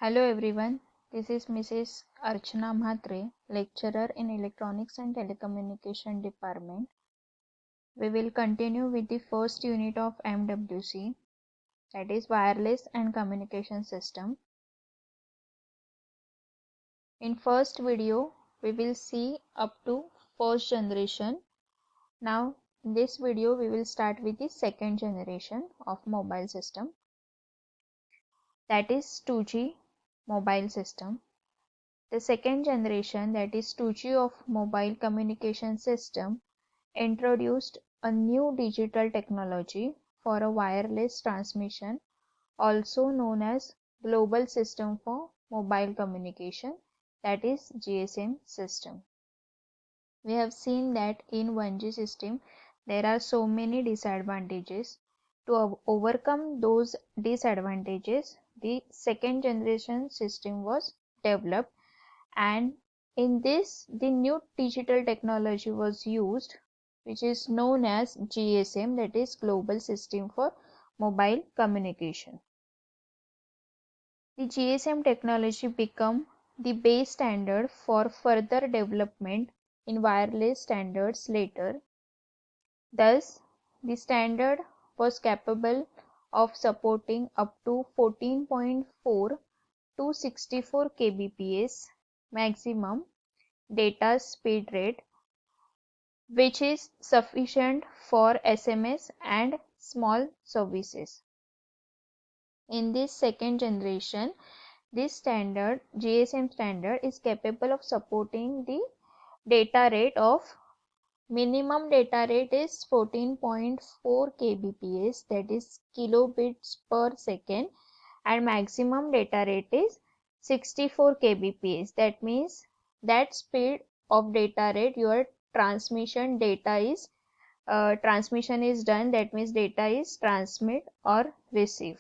Hello everyone, this is Mrs. Archana Mhatre, lecturer in Electronics and Telecommunication Department. We will continue with the first unit of MWC, that is Wireless and Communication System. In first video, we will see up to first generation. Now, in this video, we will start with the second generation of mobile system, that is 2G mobile system. The second generation, that is 2G of mobile communication system, introduced a new digital technology for a wireless transmission, also known as Global System for Mobile Communication, that is GSM system. We have seen that in 1G system there are so many disadvantages. To overcome those disadvantages, the second generation system was developed, and in this the new digital technology was used, which is known as GSM, that is Global System for Mobile Communication. The GSM technology became the base standard for further development in wireless standards later. Thus, the standard was capable of supporting up to 14.4 to 64 kbps maximum data speed rate, which is sufficient for SMS and small services. In this second generation, this standard GSM standard is capable of supporting the data rate of minimum data rate is 14.4 kbps, that is kilobits per second, and maximum data rate is 64 kbps. That means that speed of data rate your transmission is done, that means data is transmit or receive.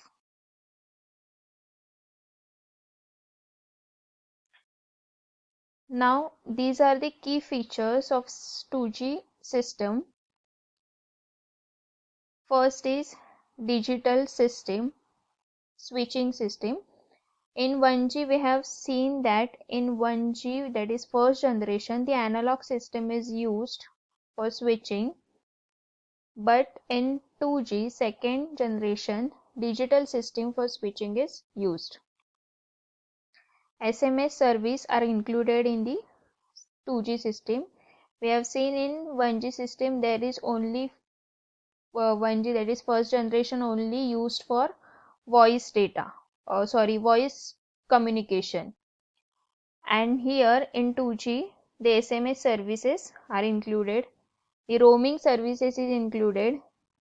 Now these are the key features of 2G system. First is digital system, switching system. In 1G we have seen that in 1G, that is first generation, the analog system is used for switching, but in 2G second generation, digital system for switching is used. SMS service are included in the 2G system. We have seen in 1G system there is only 1G, that is first generation, only used for voice voice communication. And here in 2G the SMS services are included, the roaming services is included,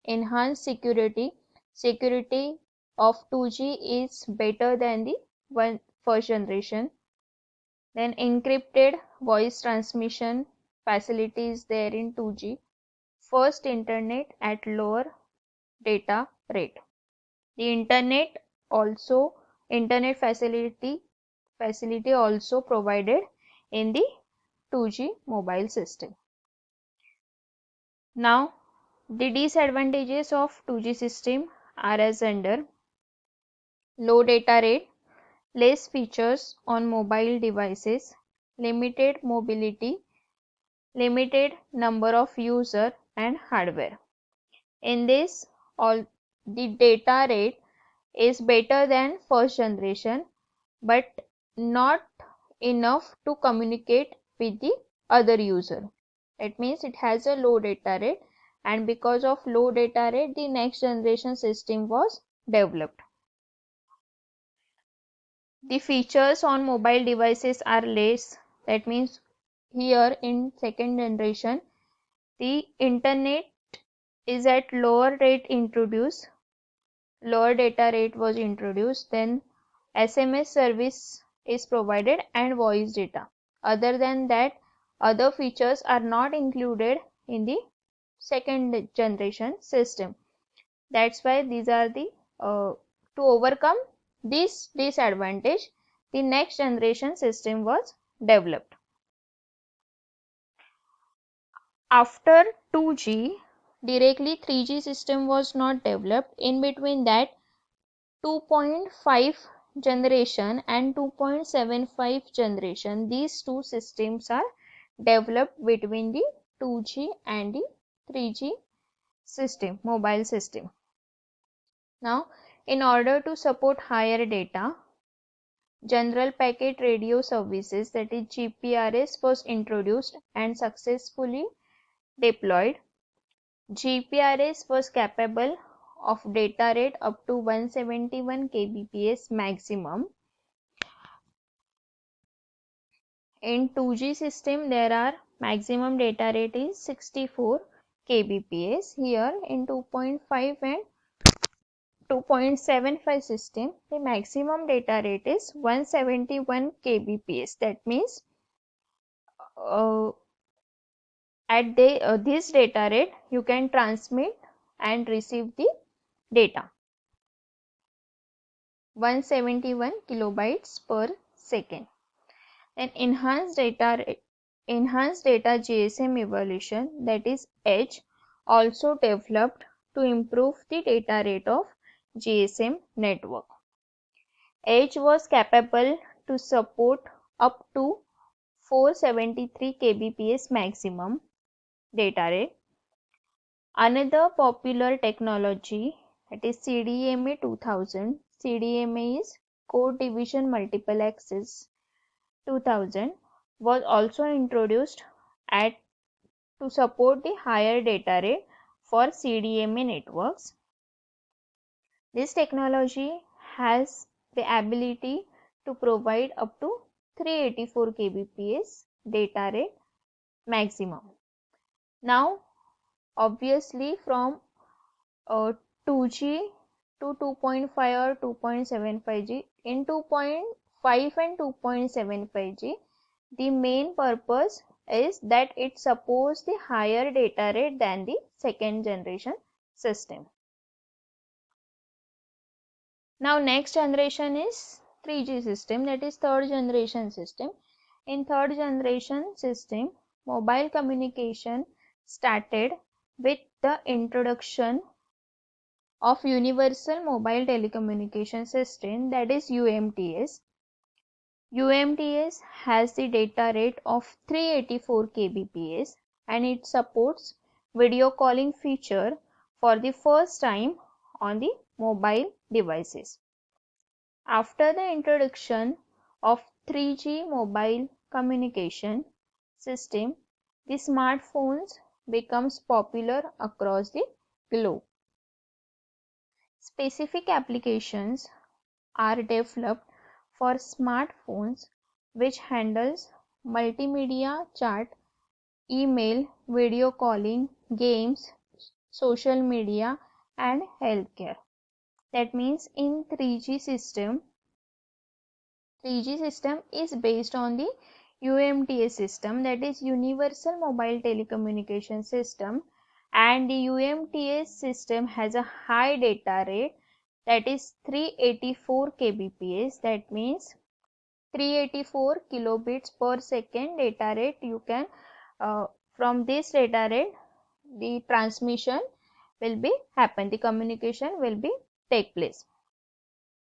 enhanced security of 2G is better than the first generation. Then encrypted voice transmission facilities there in 2G. First internet at lower data rate. The internet facility also provided in the 2G mobile system. Now the disadvantages of 2G system are as under: low data rate, less features on mobile devices, limited mobility, limited number of user and hardware. In this, all the data rate is better than first generation, but not enough to communicate with the other user. It means it has a low data rate, and because of low data rate the next generation system was developed. The features on mobile devices are less, that means here in second generation the internet is at lower data rate was introduced, then SMS service is provided and voice data. Other than that, other features are not included in the second generation system. That's why these are the to overcome this disadvantage, the next generation system was developed. After 2G, directly 3G system was not developed. In between that, 2.5 generation and 2.75 generation, these two systems are developed between the 2G and the 3G system, mobile system. Now, in order to support higher data, General Packet Radio Services, that is GPRS, was introduced and successfully deployed. GPRS was capable of data rate up to 171 kbps maximum. In 2G system, there are maximum data rate is 64 kbps. Here in 2.5 and 2.75 system, the maximum data rate is 171 kbps. That means at this data rate, you can transmit and receive the data. 171 kilobytes per second. Then enhanced data GSM evolution, that is EDGE, also developed to improve the data rate of GSM network. EDGE was capable to support up to 473 kbps maximum data rate. Another popular technology, that is CDMA 2000. CDMA is Code Division Multiple Access 2000, was also introduced to support the higher data rate for CDMA networks. This technology has the ability to provide up to 384 kbps data rate maximum. Now, obviously, from 2G to 2.5 or 2.75G, in 2.5 and 2.75G, the main purpose is that it supports the higher data rate than the second generation system. Now next generation is 3G system, that is third generation system. In third generation system, mobile communication started with the introduction of Universal Mobile Telecommunication System, that is UMTS. UMTS has the data rate of 384 kbps and it supports video calling feature for the first time on the mobile devices. After the introduction of 3G mobile communication system, the smartphones becomes popular across the globe. Specific applications are developed for smartphones which handles multimedia chat, email, video calling, games, social media and healthcare. That means in 3G system is based on the UMTS system, that is Universal Mobile Telecommunication System, and the UMTS system has a high data rate, that is 384 kbps. That means 384 kilobits per second data rate. You can from this data rate the transmission will be happen, the communication will be take place.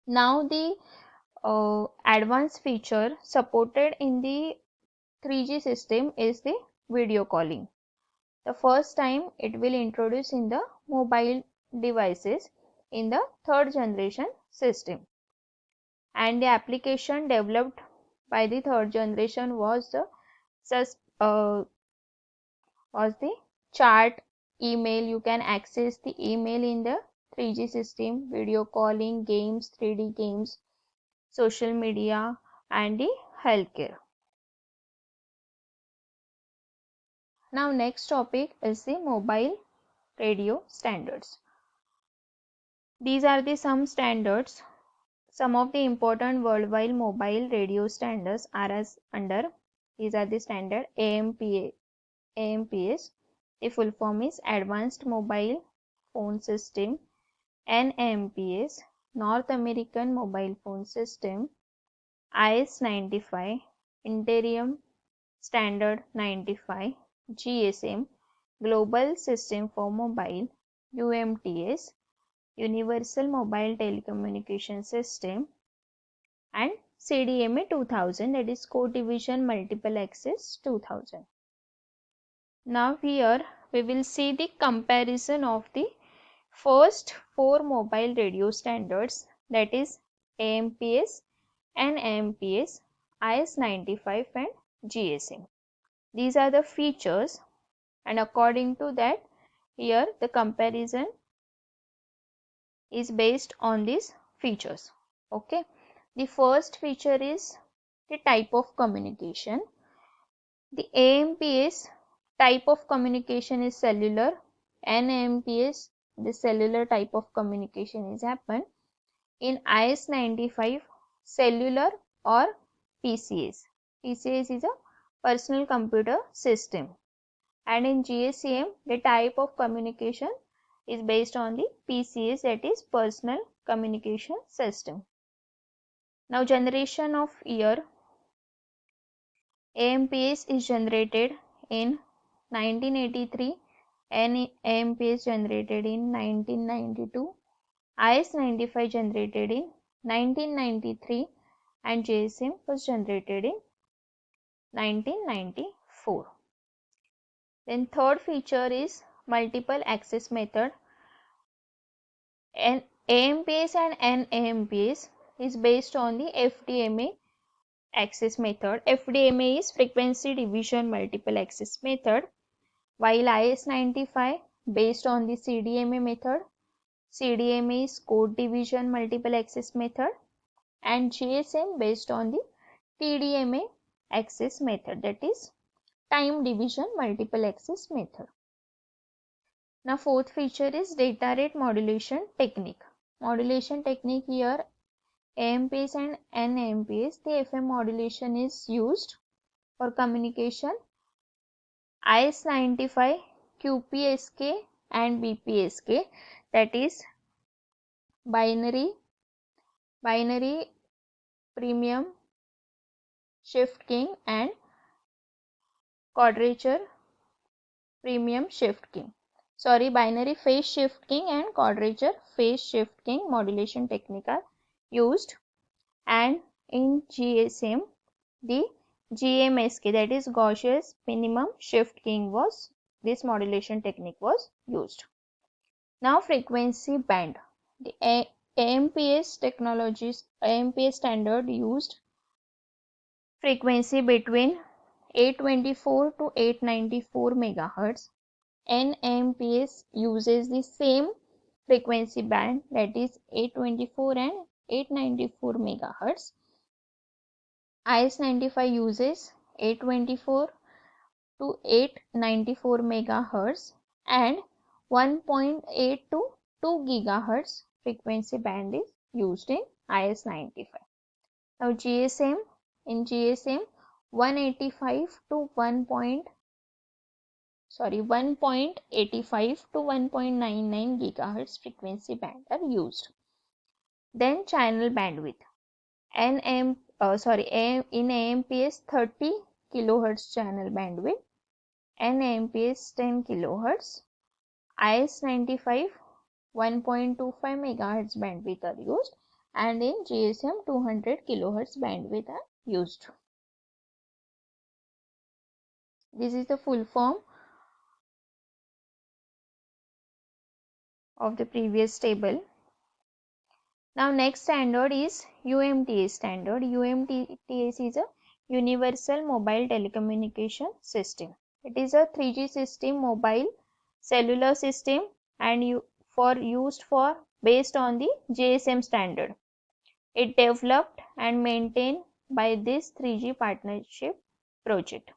Now the advanced feature supported in the 3G system is the video calling. The first time it will introduce in the mobile devices in the third generation system, and the application developed by the third generation was the chat, email. You can access the email in the 3G system, video calling, games, 3D games, social media and the healthcare. Now next topic is the mobile radio standards. These are the some standards. Some of the important worldwide mobile radio standards are as under. These are the standard AMPS. The full form is Advanced Mobile Phone System. NMPS, North American Mobile Phone System. IS-95, Interim Standard 95. GSM, Global System for Mobile. UMTS, Universal Mobile Telecommunication System. and CDMA 2000, that is Code Division Multiple Access 2000. Now here we will see the comparison of the first 4 mobile radio standards, that is AMPS, NAMPS, IS-95 and GSM. These are the features, and according to that, here the comparison is based on these features. Okay, the first feature is the type of communication. The AMPS type of communication is cellular, NAMPS the cellular type of communication is happen. In IS-95 cellular or PCS. PCS is a personal computer system, and in GSM the type of communication is based on the PCS, that is personal communication system. Now generation of year, AMPS is generated in 1983 and AMPS generated in 1992, IS-95 generated in 1993 and GSM was generated in 1994. Then third feature is multiple access method. An AMPS and NAMPS is based on the FDMA access method. FDMA is frequency division multiple access method, while IS-95 based on the CDMA method. CDMA is code division multiple access method, and GSM based on the TDMA access method, that is time division multiple access method. Now fourth feature is data rate modulation technique. Modulation technique here, AMPS and NAMPS, the FM modulation is used for communication. IS-95 QPSK and BPSK, that is binary premium shift king and quadrature premium shift king. Binary phase shift king and quadrature phase shift king modulation technique are used. And in GSM, the GMSK, that is Gaussian minimum shift king, was this modulation technique was used. Now frequency band. The AMPS technologies, AMPS standard used frequency between 824 to 894 megahertz. NAMPS uses the same frequency band, that is 824 and 894 megahertz. IS-95 uses 824 to 894 megahertz and 1.8 to 2 gigahertz frequency band is used in IS-95. Now GSM, in GSM 185 to 1.85 to 1.99 gigahertz frequency band are used. Then channel bandwidth. In AMPS 30 kilohertz channel bandwidth, NAMPS 10 kilohertz, IS-95 1.25 megahertz bandwidth are used, and in GSM 200 kilohertz bandwidth are used. This is the full form of the previous table. Now next standard is UMTS standard. UMTS is a Universal Mobile Telecommunication System. It is a 3G system, mobile cellular system, and used based on the GSM standard. It developed and maintained by this 3G partnership project.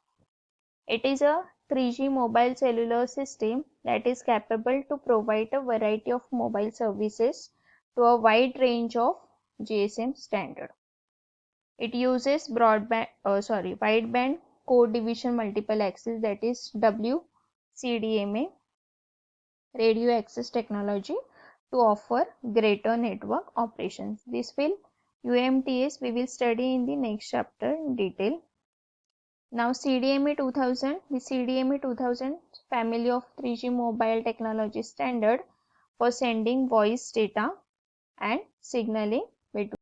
It is a 3G mobile cellular system that is capable to provide a variety of mobile services to a wide range of GSM standard. It uses wideband code division multiple access, that is WCDMA radio access technology to offer greater network operations. This UMTS we will study in the next chapter in detail. Now CDMA 2000, the CDMA 2000 family of 3G mobile technology standard for sending voice data and signaling between